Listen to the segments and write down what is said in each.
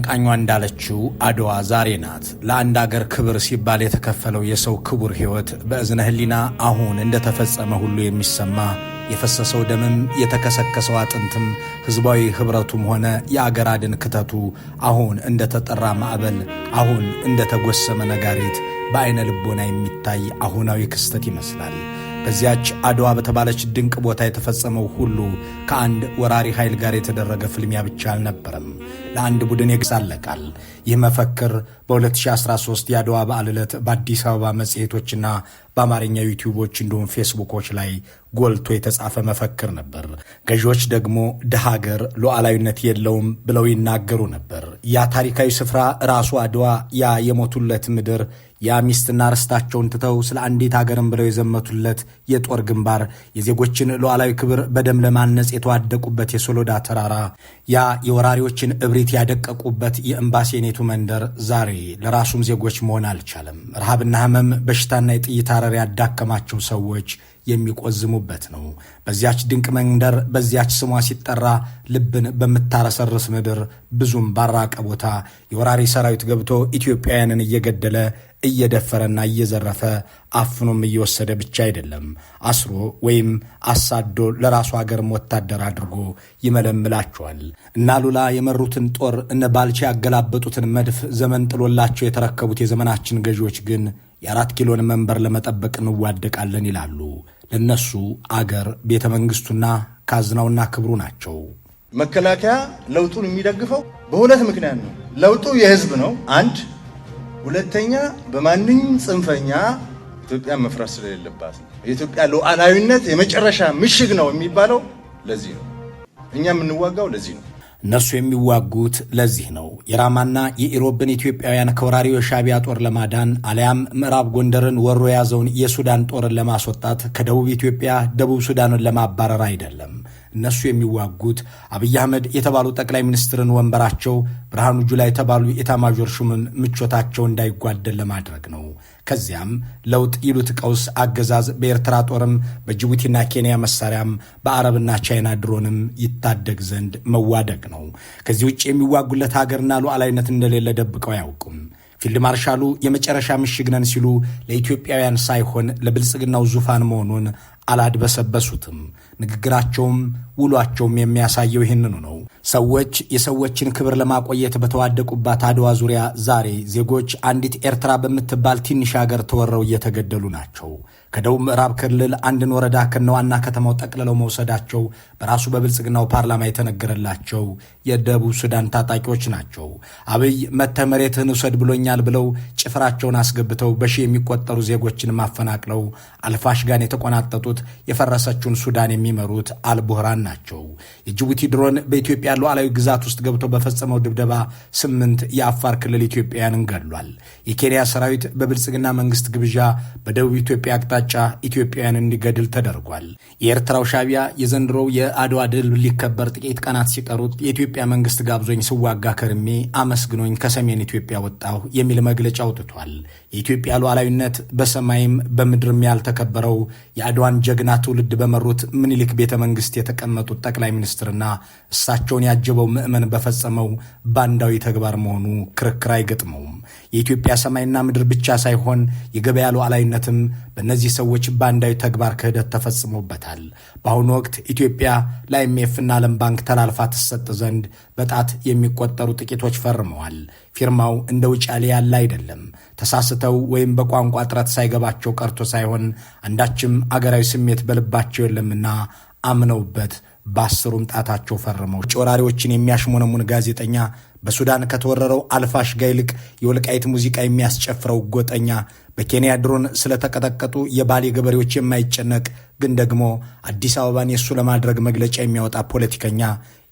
አቀንቃኟ እንዳለችው አድዋ ዛሬ ናት። ለአንድ አገር ክብር ሲባል የተከፈለው የሰው ክቡር ሕይወት በእዝነ ህሊና አሁን እንደተፈጸመ ሁሉ የሚሰማ የፈሰሰው ደምም የተከሰከሰው አጥንትም ህዝባዊ ህብረቱም ሆነ የአገር አድን ክተቱ አሁን እንደተጠራ ማዕበል አሁን እንደተጎሰመ ነጋሪት በአይነ ልቦና የሚታይ አሁናዊ ክስተት ይመስላል። በዚያች አድዋ በተባለች ድንቅ ቦታ የተፈጸመው ሁሉ ከአንድ ወራሪ ኃይል ጋር የተደረገ ፍልሚያ ብቻ አልነበረም። ለአንድ ቡድን ይሳለቃል። ይህ መፈክር በ2013 የአድዋ በዓል ዕለት በአዲስ አበባ መጽሔቶችና በአማርኛ ዩቲዩቦች እንዲሁም ፌስቡኮች ላይ ጎልቶ የተጻፈ መፈክር ነበር። ገዢዎች ደግሞ ድሃ ሀገር ሉዓላዊነት የለውም ብለው ይናገሩ ነበር። ያ ታሪካዊ ስፍራ ራሱ አድዋ፣ ያ የሞቱለት ምድር፣ ያ ሚስትና ርስታቸውን ትተው ስለ አንዲት ሀገርም ብለው የዘመቱለት የጦር ግንባር፣ የዜጎችን ሉዓላዊ ክብር በደም ለማነጽ የተዋደቁበት የሶሎዳ ተራራ፣ ያ የወራሪዎችን እብሪት ያደቀቁበት የእምባሴኔቱ መንደር ዛሬ ለራሱም ዜጎች መሆን አልቻለም። ረሃብና ህመም፣ በሽታና የጥይት አረር ያዳከማቸው ሰዎች የሚቆዝሙበት ነው። በዚያች ድንቅ መንደር በዚያች ስሟ ሲጠራ ልብን በምታረሰርስ ምድር ብዙም ባራቀ ቦታ የወራሪ ሰራዊት ገብቶ ኢትዮጵያውያንን እየገደለ እየደፈረና እየዘረፈ አፍኖም እየወሰደ ብቻ አይደለም፣ አስሮ ወይም አሳዶ ለራሱ ሀገርም ወታደር አድርጎ ይመለምላቸዋል። እነ ሉላ የመሩትን ጦር እነ ባልቻ ያገላበጡትን መድፍ ዘመን ጥሎላቸው የተረከቡት የዘመናችን ገዢዎች ግን የ4 ኪሎን መንበር ለመጠበቅ እንዋደቃለን ይላሉ። ለነሱ አገር ቤተ መንግስቱና ካዝናውና ክብሩ ናቸው። መከላከያ ለውጡን የሚደግፈው በሁለት ምክንያት ነው። ለውጡ የህዝብ ነው፣ አንድ፣ ሁለተኛ በማንኛውም ጽንፈኛ ኢትዮጵያ መፍረስ ስለሌለባት ነው። የኢትዮጵያ ሉዓላዊነት የመጨረሻ ምሽግ ነው የሚባለው ለዚህ ነው። እኛ የምንዋጋው ለዚህ ነው። እነሱ የሚዋጉት ለዚህ ነው። የራማና የኢሮብን ኢትዮጵያውያን ከወራሪው የሻዕቢያ ጦር ለማዳን አሊያም ምዕራብ ጎንደርን ወሮ የያዘውን የሱዳን ጦርን ለማስወጣት ከደቡብ ኢትዮጵያ ደቡብ ሱዳንን ለማባረር አይደለም። እነሱ የሚዋጉት አብይ አህመድ የተባሉ ጠቅላይ ሚኒስትርን ወንበራቸው፣ ብርሃኑ ጁላ የተባሉ ኤታማዦር ሹምን ምቾታቸው እንዳይጓደል ለማድረግ ነው። ከዚያም ለውጥ ይሉት ቀውስ አገዛዝ በኤርትራ ጦርም በጅቡቲና ኬንያ መሳሪያም በአረብና ቻይና ድሮንም ይታደግ ዘንድ መዋደቅ ነው። ከዚህ ውጭ የሚዋጉለት ሀገርና ሉዓላዊነት እንደሌለ ደብቀው አያውቁም። ፊልድ ማርሻሉ የመጨረሻ ምሽግ ነን ሲሉ ለኢትዮጵያውያን ሳይሆን ለብልጽግናው ዙፋን መሆኑን አላድበሰበሱትም። ንግግራቸውም ውሏቸውም የሚያሳየው ይህንኑ ነው። ሰዎች የሰዎችን ክብር ለማቆየት በተዋደቁባት አድዋ ዙሪያ ዛሬ ዜጎች አንዲት ኤርትራ በምትባል ትንሽ ሀገር ተወረው እየተገደሉ ናቸው። ከደቡብ ምዕራብ ክልል አንድን ወረዳ ከነዋና ከተማው ጠቅልለው መውሰዳቸው በራሱ በብልጽግናው ፓርላማ የተነገረላቸው የደቡብ ሱዳን ታጣቂዎች ናቸው። አብይ መተህ መሬትህን ውሰድ ብሎኛል ብለው ጭፍራቸውን አስገብተው በሺህ የሚቆጠሩ ዜጎችን ማፈናቅለው አልፋሽጋን የተቆናጠጡት የፈረሰችውን ሱዳን የሚመሩት አልቡርሃን ናቸው። የጅቡቲ ድሮን በኢትዮጵያ ሉዓላዊ ግዛት ውስጥ ገብቶ በፈጸመው ድብደባ 8 የአፋር ክልል ኢትዮጵያውያንን ገድሏል። የኬንያ ሰራዊት በብልጽግና መንግስት ግብዣ በደቡብ ኢትዮጵያ አቅጣጫ ኢትዮጵያውያን እንዲገድል ተደርጓል። የኤርትራው ሻዕቢያ የዘንድሮው የአድዋ ድል ሊከበር ጥቂት ቀናት ሲቀሩት የኢትዮጵያ መንግስት ጋብዞኝ ስዋጋ ከርሜ አመስግኖኝ ከሰሜን ኢትዮጵያ ወጣሁ የሚል መግለጫ አውጥቷል። የኢትዮጵያ ሉዓላዊነት በሰማይም በምድርም ያልተከበረው የአድዋን ጀግና ትውልድ በመሩት ምኒልክ ቤተ መንግስት የተቀመጡት ጠቅላይ ሚኒስትርና እሳቸውን ያጀበው ምዕመን በፈጸመው ባንዳዊ ተግባር መሆኑ ክርክር አይገጥመውም። የኢትዮጵያ ሰማይና ምድር ብቻ ሳይሆን የገበያ ሉዓላዊነትም በእነዚህ ሰዎች ባንዳዊ ተግባር ክህደት ተፈጽሞበታል። በአሁኑ ወቅት ኢትዮጵያ ለአይኤምኤፍና ዓለም ባንክ ተላልፋ ትሰጥ ዘንድ በጣት የሚቆጠሩ ጥቂቶች ፈርመዋል። ፊርማው እንደ ውጫሌ ያለ አይደለም። ተሳስተው ወይም በቋንቋ ጥረት ሳይገባቸው ቀርቶ ሳይሆን አንዳችም አገራዊ ስሜት በልባቸው የለምና አምነውበት በአስሩም ጣታቸው ፈርመው ወራሪዎችን የሚያሽሞነሙን ጋዜጠኛ በሱዳን ከተወረረው አልፋሽጋ ይልቅ የወልቃይት ሙዚቃ የሚያስጨፍረው ጎጠኛ በኬንያ ድሮን ስለተቀጠቀጡ የባሌ ገበሬዎች የማይጨነቅ ግን ደግሞ አዲስ አበባን የሱ ለማድረግ መግለጫ የሚያወጣ ፖለቲከኛ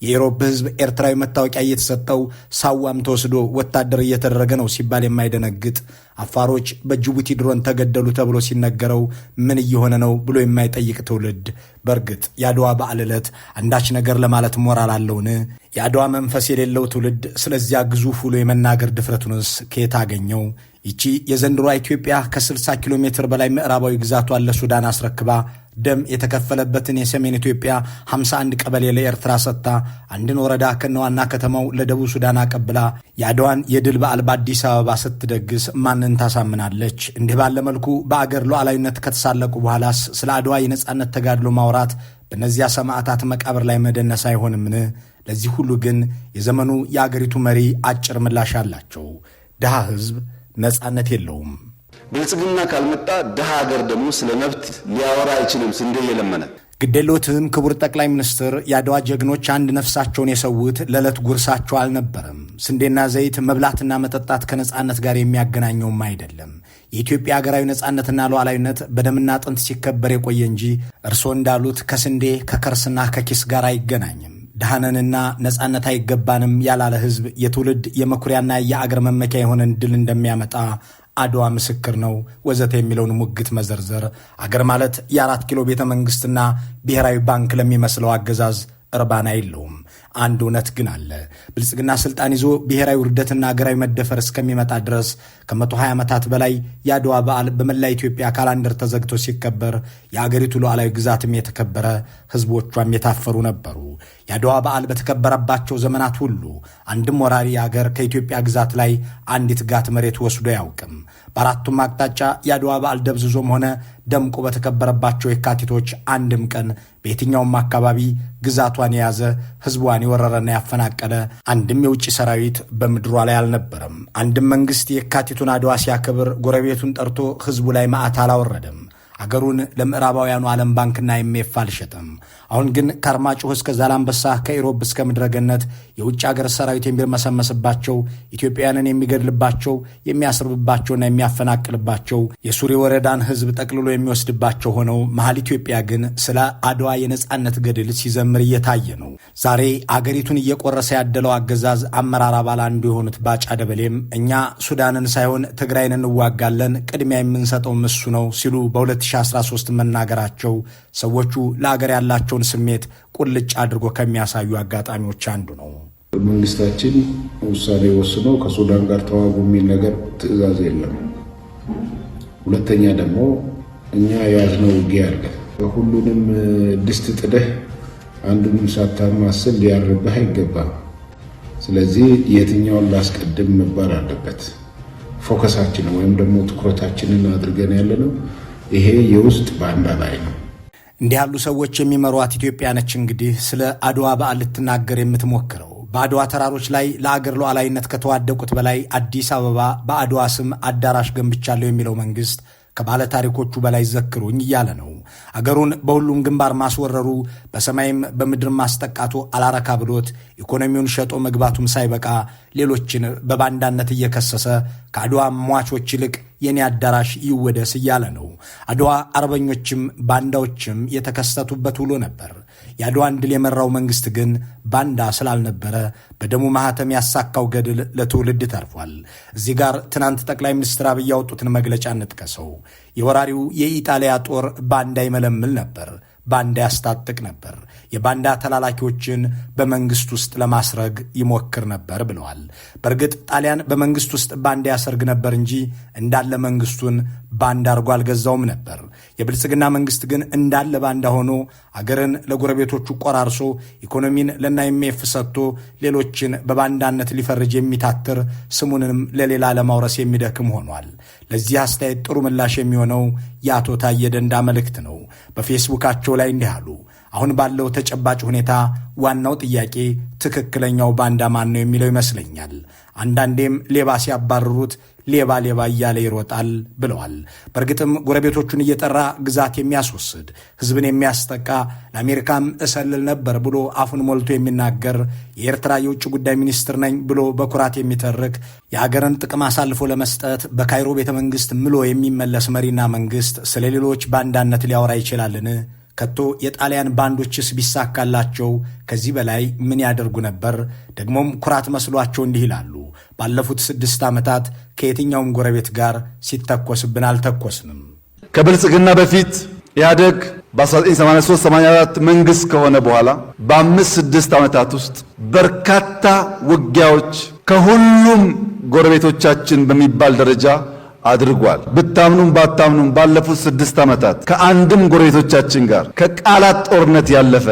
የኢሮብ ህዝብ ኤርትራዊ መታወቂያ እየተሰጠው ሳዋም ተወስዶ ወታደር እየተደረገ ነው ሲባል የማይደነግጥ አፋሮች በጅቡቲ ድሮን ተገደሉ ተብሎ ሲነገረው ምን እየሆነ ነው ብሎ የማይጠይቅ ትውልድ በእርግጥ የአድዋ በዓል ዕለት አንዳች ነገር ለማለት ሞራል አለውን? የአድዋ መንፈስ የሌለው ትውልድ ስለዚያ ግዙፍ ውሎ የመናገር ድፍረቱንስ ከየት አገኘው? ይቺ የዘንድሮ ኢትዮጵያ ከ60 ኪሎ ሜትር በላይ ምዕራባዊ ግዛቷን ለሱዳን አስረክባ ደም የተከፈለበትን የሰሜን ኢትዮጵያ 51 ቀበሌ ለኤርትራ ሰጥታ አንድን ወረዳ ከነዋና ከተማው ለደቡብ ሱዳን አቀብላ የአድዋን የድል በዓል በአዲስ አበባ ስትደግስ ማንን ታሳምናለች? እንዲህ ባለ መልኩ በአገር ሉዓላዊነት ከተሳለቁ በኋላስ ስለ አድዋ የነጻነት ተጋድሎ ማውራት በእነዚያ ሰማዕታት መቃብር ላይ መደነስ አይሆንምን? ለዚህ ሁሉ ግን የዘመኑ የአገሪቱ መሪ አጭር ምላሽ አላቸው። ድሃ ሕዝብ ነጻነት የለውም። ብልጽግና ካልመጣ ድሃ ሀገር ደግሞ ስለ መብት ሊያወራ አይችልም። ስንዴ የለመነ ግዴሎትም ክቡር ጠቅላይ ሚኒስትር የአድዋ ጀግኖች አንድ ነፍሳቸውን የሰዉት ለዕለት ጉርሳቸው አልነበረም። ስንዴና ዘይት መብላትና መጠጣት ከነጻነት ጋር የሚያገናኘውም አይደለም። የኢትዮጵያ ሀገራዊ ነጻነትና ሉዓላዊነት በደምና አጥንት ሲከበር የቆየ እንጂ እርስዎ እንዳሉት ከስንዴ ከከርስና ከኪስ ጋር አይገናኝም። ድሃነንና ነጻነት አይገባንም ያላለ ሕዝብ የትውልድ የመኩሪያና የአገር መመኪያ የሆነን ድል እንደሚያመጣ አድዋ ምስክር ነው ወዘተ የሚለውን ሙግት መዘርዘር አገር ማለት የ4 ኪሎ ቤተ መንግሥትና ብሔራዊ ባንክ ለሚመስለው አገዛዝ እርባና የለውም። አንድ እውነት ግን አለ። ብልጽግና ስልጣን ይዞ ብሔራዊ ውርደትና አገራዊ መደፈር እስከሚመጣ ድረስ ከ120 ዓመታት በላይ የአድዋ በዓል በመላ ኢትዮጵያ ካላንደር ተዘግቶ ሲከበር የአገሪቱ ሉዓላዊ ግዛትም የተከበረ ሕዝቦቿም የታፈሩ ነበሩ። የአድዋ በዓል በተከበረባቸው ዘመናት ሁሉ አንድም ወራሪ አገር ከኢትዮጵያ ግዛት ላይ አንዲት ጋት መሬት ወስዶ አያውቅም። በአራቱም አቅጣጫ የአድዋ በዓል ደብዝዞም ሆነ ደምቆ በተከበረባቸው የካቲቶች አንድም ቀን በየትኛውም አካባቢ ግዛቷን የያዘ ሕዝቧን የወረረና ያፈናቀለ አንድም የውጭ ሰራዊት በምድሯ ላይ አልነበረም። አንድም መንግሥት የካቲቱን አድዋ ሲያከብር ጎረቤቱን ጠርቶ ሕዝቡ ላይ መዓት አላወረደም። አገሩን ለምዕራባውያኑ ዓለም ባንክና IMF አልሸጠም። አሁን ግን ከአርማጭሆ እስከ ዛላምበሳ ከኢሮብ እስከ ምድረገነት የውጭ አገር ሰራዊት የሚርመሰመስባቸው፣ ኢትዮጵያውያንን የሚገድልባቸው፣ የሚያስርብባቸውና የሚያፈናቅልባቸው፣ የሱሪ ወረዳን ሕዝብ ጠቅልሎ የሚወስድባቸው ሆነው መሀል ኢትዮጵያ ግን ስለ አድዋ የነጻነት ገድል ሲዘምር እየታየ ነው። ዛሬ አገሪቱን እየቆረሰ ያደለው አገዛዝ አመራር አባል አንዱ የሆኑት ባጫ ደበሌም እኛ ሱዳንን ሳይሆን ትግራይን እንዋጋለን፣ ቅድሚያ የምንሰጠው እሱ ነው ሲሉ በ2013 መናገራቸው ሰዎቹ ለአገር ያላቸውን ስሜት ቁልጭ አድርጎ ከሚያሳዩ አጋጣሚዎች አንዱ ነው። መንግስታችን ውሳኔ ወስኖ ከሱዳን ጋር ተዋጉ የሚል ነገር ትዕዛዝ የለም። ሁለተኛ ደግሞ እኛ የያዝነው ውጊያ አለ። ሁሉንም ድስት ጥደህ አንዱንም ሳታማስል ሊያርብህ አይገባም። ስለዚህ የትኛውን ላስቀድም መባል አለበት። ፎከሳችን ወይም ደግሞ ትኩረታችንን አድርገን ያለነው ይሄ የውስጥ ባንዳ ላይ ነው። እንዲህ ያሉ ሰዎች የሚመሯት ኢትዮጵያ ነች እንግዲህ ስለ አድዋ በዓል ልትናገር የምትሞክረው። በአድዋ ተራሮች ላይ ለአገር ሉዓላዊነት ከተዋደቁት በላይ አዲስ አበባ በአድዋ ስም አዳራሽ ገንብቻለሁ የሚለው መንግሥት ከባለ ታሪኮቹ በላይ ዘክሩኝ እያለ ነው። አገሩን በሁሉም ግንባር ማስወረሩ በሰማይም በምድር ማስጠቃቱ አላረካ ብሎት ኢኮኖሚውን ሸጦ መግባቱም ሳይበቃ ሌሎችን በባንዳነት እየከሰሰ ከአድዋ ሟቾች ይልቅ የኔ አዳራሽ ይወደስ እያለ ነው። አድዋ አርበኞችም ባንዳዎችም የተከሰቱበት ውሎ ነበር። የአድዋን ድል የመራው መንግሥት ግን ባንዳ ስላልነበረ በደሙ ማህተም ያሳካው ገድል ለትውልድ ተርፏል። እዚህ ጋር ትናንት ጠቅላይ ሚኒስትር አብይ ያወጡትን መግለጫ እንጥቀሰው። የወራሪው የኢጣሊያ ጦር ባንዳ ይመለምል ነበር፣ ባንዳ ያስታጥቅ ነበር፣ የባንዳ ተላላኪዎችን በመንግስት ውስጥ ለማስረግ ይሞክር ነበር ብለዋል። በእርግጥ ጣሊያን በመንግስት ውስጥ ባንዳ ያሰርግ ነበር እንጂ እንዳለ መንግስቱን ባንዳ አርጎ አልገዛውም ነበር። የብልጽግና መንግስት ግን እንዳለ ባንዳ ሆኖ አገርን ለጎረቤቶቹ ቆራርሶ ኢኮኖሚን ለIMF ሰጥቶ ሌሎችን በባንዳነት ሊፈርጅ የሚታትር ስሙንም ለሌላ ለማውረስ የሚደክም ሆኗል። ለዚህ አስተያየት ጥሩ ምላሽ የሚሆነው የአቶ ታዬ ደንዳ መልእክት ነው። በፌስቡካቸው ላይ እንዲህ አሉ። አሁን ባለው ተጨባጭ ሁኔታ ዋናው ጥያቄ ትክክለኛው ባንዳ ማን ነው የሚለው ይመስለኛል። አንዳንዴም ሌባ ሲያባርሩት ሌባ ሌባ እያለ ይሮጣል ብለዋል። በእርግጥም ጎረቤቶቹን እየጠራ ግዛት የሚያስወስድ ሕዝብን የሚያስጠቃ ለአሜሪካም እሰልል ነበር ብሎ አፉን ሞልቶ የሚናገር የኤርትራ የውጭ ጉዳይ ሚኒስትር ነኝ ብሎ በኩራት የሚተርክ የአገርን ጥቅም አሳልፎ ለመስጠት በካይሮ ቤተ መንግሥት ምሎ የሚመለስ መሪና መንግሥት ስለ ሌሎች ባንዳነት ሊያወራ ይችላልን? ከቶ የጣሊያን ባንዶችስ ቢሳካላቸው ከዚህ በላይ ምን ያደርጉ ነበር? ደግሞም ኩራት መስሏቸው እንዲህ ይላሉ። ባለፉት 6 ዓመታት ከየትኛውም ጎረቤት ጋር ሲተኮስብን አልተኮስንም። ከብልጽግና በፊት ኢህአደግ በ1983-84 መንግስት ከሆነ በኋላ በ5-6 ዓመታት ውስጥ በርካታ ውጊያዎች ከሁሉም ጎረቤቶቻችን በሚባል ደረጃ አድርጓል። ብታምኑም ባታምኑም ባለፉት 6 ዓመታት ከአንድም ጎረቤቶቻችን ጋር ከቃላት ጦርነት ያለፈ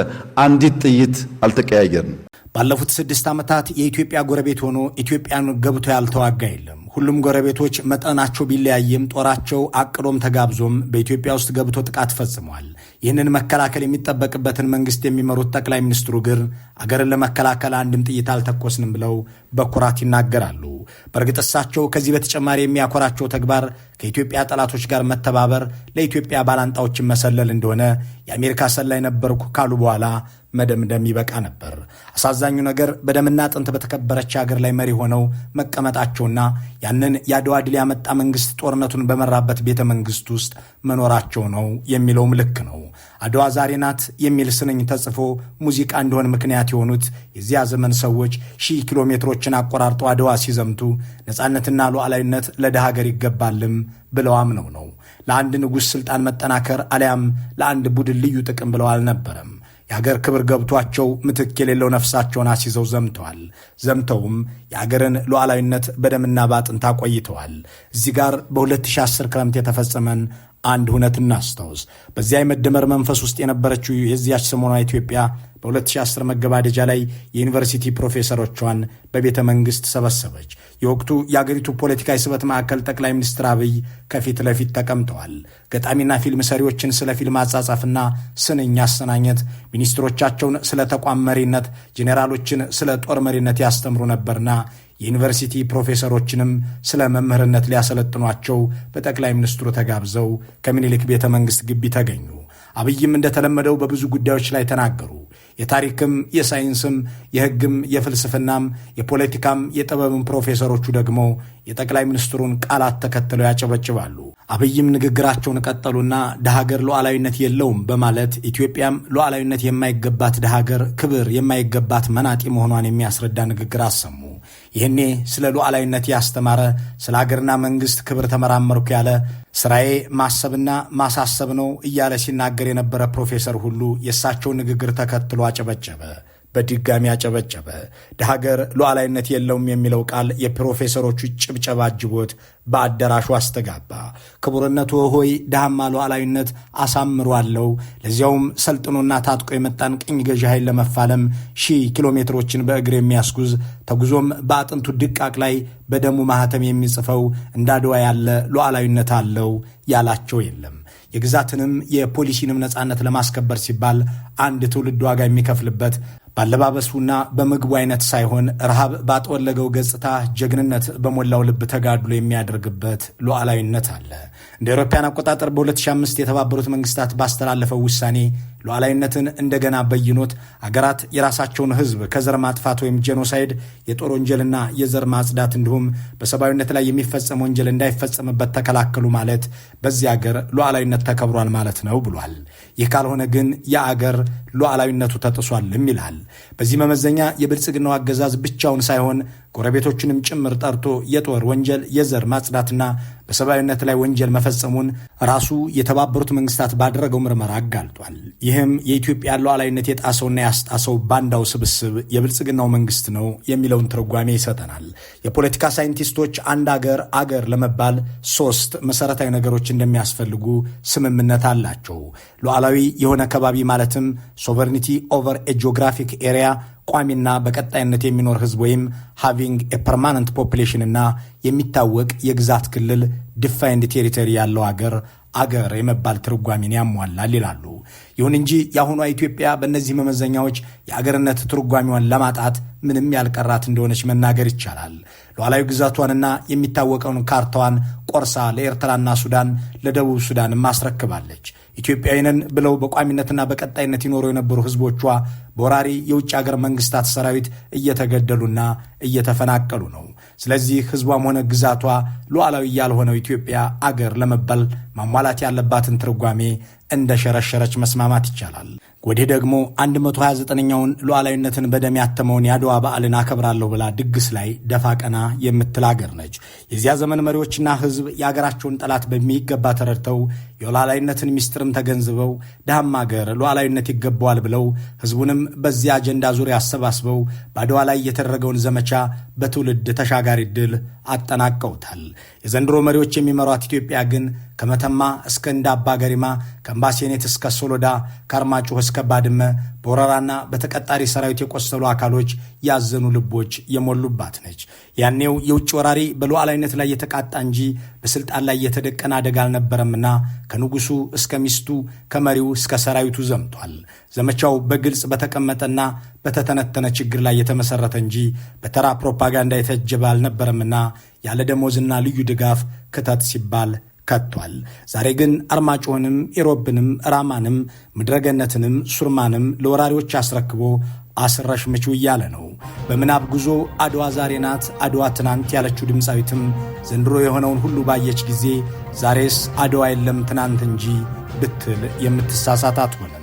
አንዲት ጥይት አልተቀያየርንም። ባለፉት 6 ዓመታት የኢትዮጵያ ጎረቤት ሆኖ ኢትዮጵያን ገብቶ ያልተዋጋ የለም። ሁሉም ጎረቤቶች መጠናቸው ቢለያይም ጦራቸው አቅዶም ተጋብዞም በኢትዮጵያ ውስጥ ገብቶ ጥቃት ፈጽሟል። ይህንን መከላከል የሚጠበቅበትን መንግስት የሚመሩት ጠቅላይ ሚኒስትሩ ግን አገርን ለመከላከል አንድም ጥይት አልተኮስንም ብለው በኩራት ይናገራሉ። በእርግጥ እሳቸው ከዚህ በተጨማሪ የሚያኮራቸው ተግባር ከኢትዮጵያ ጠላቶች ጋር መተባበር፣ ለኢትዮጵያ ባላንጣዎችን መሰለል እንደሆነ የአሜሪካ ሰላይ ነበርኩ ካሉ በኋላ መደምደም ይበቃ ነበር። አሳዛኙ ነገር በደምና አጥንት በተከበረች ሀገር ላይ መሪ ሆነው መቀመጣቸውና ያንን የአድዋ ድል ያመጣ መንግስት ጦርነቱን በመራበት ቤተ መንግስት ውስጥ መኖራቸው ነው የሚለውም ልክ ነው። አድዋ ዛሬ ናት የሚል ስንኝ ተጽፎ ሙዚቃ እንዲሆን ምክንያት የሆኑት የዚያ ዘመን ሰዎች 1000 ኪሎ ሜትሮችን አቆራርጠው አድዋ ሲዘምቱ ነፃነትና ሉዓላዊነት ለደሃ ሀገር ይገባልም ብለው አምነው ነው። ለአንድ ንጉሥ ስልጣን መጠናከር አሊያም ለአንድ ቡድን ልዩ ጥቅም ብለው አልነበረም። የአገር ክብር ገብቷቸው ምትክ የሌለው ነፍሳቸውን አስይዘው ዘምተዋል። ዘምተውም የአገርን ሉዓላዊነት በደምና ባጥንት አቆይተዋል። እዚህ ጋር በ2010 ክረምት የተፈጸመን አንድ ሁነት እናስታውስ። በዚያ የመደመር መንፈስ ውስጥ የነበረችው የዚያች ሰሞኗ ኢትዮጵያ በ2010 መገባደጃ ላይ የዩኒቨርሲቲ ፕሮፌሰሮቿን በቤተ መንግሥት ሰበሰበች። የወቅቱ የአገሪቱ ፖለቲካዊ ስበት ማዕከል ጠቅላይ ሚኒስትር አብይ ከፊት ለፊት ተቀምጠዋል። ገጣሚና ፊልም ሰሪዎችን ስለ ፊልም አጻጻፍና ስንኝ አሰናኘት፣ ሚኒስትሮቻቸውን ስለ ተቋም መሪነት፣ ጄኔራሎችን ስለ ጦር መሪነት ያስተምሩ ነበርና የዩኒቨርሲቲ ፕሮፌሰሮችንም ስለ መምህርነት ሊያሰለጥኗቸው በጠቅላይ ሚኒስትሩ ተጋብዘው ከምኒልክ ቤተ መንግሥት ግቢ ተገኙ። አብይም እንደተለመደው በብዙ ጉዳዮች ላይ ተናገሩ። የታሪክም የሳይንስም የሕግም የፍልስፍናም የፖለቲካም የጥበብም ፕሮፌሰሮቹ ደግሞ የጠቅላይ ሚኒስትሩን ቃላት ተከትለው ያጨበጭባሉ። አብይም ንግግራቸውን ቀጠሉና ደሃገር ሉዓላዊነት የለውም በማለት ኢትዮጵያም ሉዓላዊነት የማይገባት ደሃገር፣ ክብር የማይገባት መናጢ መሆኗን የሚያስረዳ ንግግር አሰሙ። ይህኔ ስለ ሉዓላዊነት ያስተማረ፣ ስለ አገርና መንግሥት ክብር ተመራመርኩ ያለ፣ ስራዬ ማሰብና ማሳሰብ ነው እያለ ሲናገር የነበረ ፕሮፌሰር ሁሉ የእሳቸውን ንግግር ተከትሎ አጨበጨበ። በድጋሚ አጨበጨበ። ደሃገር ሉዓላዊነት የለውም የሚለው ቃል የፕሮፌሰሮቹ ጭብጨባ አጅቦት በአዳራሹ አስተጋባ። ክቡርነቱ ሆይ ደሃማ ሉዓላዊነት አሳምሯለው፣ ለዚያውም ሰልጥኖና ታጥቆ የመጣን ቅኝ ገዢ ኃይል ለመፋለም 1000 ኪሎ ሜትሮችን በእግር የሚያስጉዝ ተጉዞም በአጥንቱ ድቃቅ ላይ በደሙ ማህተም የሚጽፈው እንዳድዋ ያለ ሉዓላዊነት አለው ያላቸው የለም። የግዛትንም የፖሊሲንም ነፃነት ለማስከበር ሲባል አንድ ትውልድ ዋጋ የሚከፍልበት ባለባበሱና በምግቡ አይነት ሳይሆን ረሃብ ባጠወለገው ገጽታ ጀግንነት በሞላው ልብ ተጋድሎ የሚያደርግበት ሉዓላዊነት አለ። እንደ አውሮፓውያን አቆጣጠር በ2005 የተባበሩት መንግስታት ባስተላለፈው ውሳኔ ሉዓላዊነትን እንደገና በይኖት አገራት የራሳቸውን ሕዝብ ከዘር ማጥፋት ወይም ጄኖሳይድ፣ የጦር ወንጀልና የዘር ማጽዳት እንዲሁም በሰብአዊነት ላይ የሚፈጸም ወንጀል እንዳይፈጸምበት ተከላከሉ ማለት በዚህ አገር ሉዓላዊነት ተከብሯል ማለት ነው ብሏል። ይህ ካልሆነ ግን የአገር ሉዓላዊነቱ ተጥሷልም ይላል። በዚህ መመዘኛ የብልጽግናው አገዛዝ ብቻውን ሳይሆን ጎረቤቶችንም ጭምር ጠርቶ የጦር ወንጀል፣ የዘር ማጽዳትና በሰብአዊነት ላይ ወንጀል መፈጸሙን ራሱ የተባበሩት መንግስታት ባደረገው ምርመራ አጋልጧል። ይህም የኢትዮጵያ ሉዓላዊነት የጣሰውና ያስጣሰው ባንዳው ስብስብ የብልጽግናው መንግስት ነው የሚለውን ትርጓሜ ይሰጠናል። የፖለቲካ ሳይንቲስቶች አንድ አገር ለመባል 3 መሰረታዊ ነገሮች እንደሚያስፈልጉ ስምምነት አላቸው። ሉዓላዊ የሆነ ከባቢ ማለትም ሶቨርኒቲ ኦቨር ኤ ጂኦግራፊክ ኤሪያ፣ ቋሚና በቀጣይነት የሚኖር ህዝብ ወይም ሃቪንግ ኤ ፐርማነንት ፖፑሌሽን እና የሚታወቅ የግዛት ክልል ዲፋይንድ ቴሪቶሪ ያለው አገር የመባል ትርጓሜን ያሟላል ይላሉ። ይሁን እንጂ የአሁኗ ኢትዮጵያ በእነዚህ መመዘኛዎች የአገርነት ትርጓሜዋን ለማጣት ምንም ያልቀራት እንደሆነች መናገር ይቻላል። ሉዓላዊ ግዛቷንና የሚታወቀውን ካርታዋን ቆርሳ ለኤርትራና ሱዳን፣ ለደቡብ ሱዳንም አስረክባለች። ኢትዮጵያዊንን ብለው በቋሚነትና በቀጣይነት ይኖሩ የነበሩ ህዝቦቿ በወራሪ የውጭ አገር መንግስታት ሰራዊት እየተገደሉና እየተፈናቀሉ ነው። ስለዚህ ህዝቧም ሆነ ግዛቷ ሉዓላዊ ያልሆነው ኢትዮጵያ አገር ለመባል ማሟላት ያለባትን ትርጓሜ እንደ ሸረሸረች መስማማት ይቻላል። ወዲህ ደግሞ 129ኛውን ሉዓላዊነትን በደም ያተመውን የአድዋ በዓልን አከብራለሁ ብላ ድግስ ላይ ደፋ ቀና የምትል አገር ነች። የዚያ ዘመን መሪዎችና ህዝብ የአገራቸውን ጠላት በሚገባ ተረድተው የሉዓላዊነትን ሚስጥርም ተገንዝበው ደሃም ሀገር ሉዓላዊነት ይገባዋል ብለው ህዝቡንም በዚያ አጀንዳ ዙሪያ አሰባስበው በአድዋ ላይ የተደረገውን ዘመቻ በትውልድ ተሻጋሪ ድል አጠናቀውታል። የዘንድሮ መሪዎች የሚመሯት ኢትዮጵያ ግን ከመተማ እስከ እንደ አባ ገሪማ፣ ከአምባሰኔት እስከ ሶሎዳ፣ ከአርማጭሆ እስከ ባድመ በወረራና በተቀጣሪ ሰራዊት የቆሰሉ አካሎች ያዘኑ ልቦች የሞሉባት ነች። ያኔው የውጭ ወራሪ በሉዓላዊነት ላይ የተቃጣ እንጂ በስልጣን ላይ የተደቀነ አደጋ አልነበረምና ከንጉሱ እስከ ሚስቱ ከመሪው እስከ ሰራዊቱ ዘምቷል። ዘመቻው በግልጽ በተቀመጠና በተተነተነ ችግር ላይ የተመሰረተ እንጂ በተራ ፕሮፓጋንዳ የታጀበ አልነበረምና ያለ ደሞዝና ልዩ ድጋፍ ክተት ሲባል ከቷል። ዛሬ ግን አርማጭሆንም ኢሮብንም ራማንም ምድረገነትንም ሱርማንም ለወራሪዎች አስረክቦ አስረሽ ምቹ እያለ ነው። በምናብ ጉዞ አድዋ ዛሬ ናት፣ አድዋ ትናንት ያለችው ድምፃዊትም ዘንድሮ የሆነውን ሁሉ ባየች ጊዜ ዛሬስ አድዋ የለም ትናንት እንጂ ብትል የምትሳሳት አትሆንም።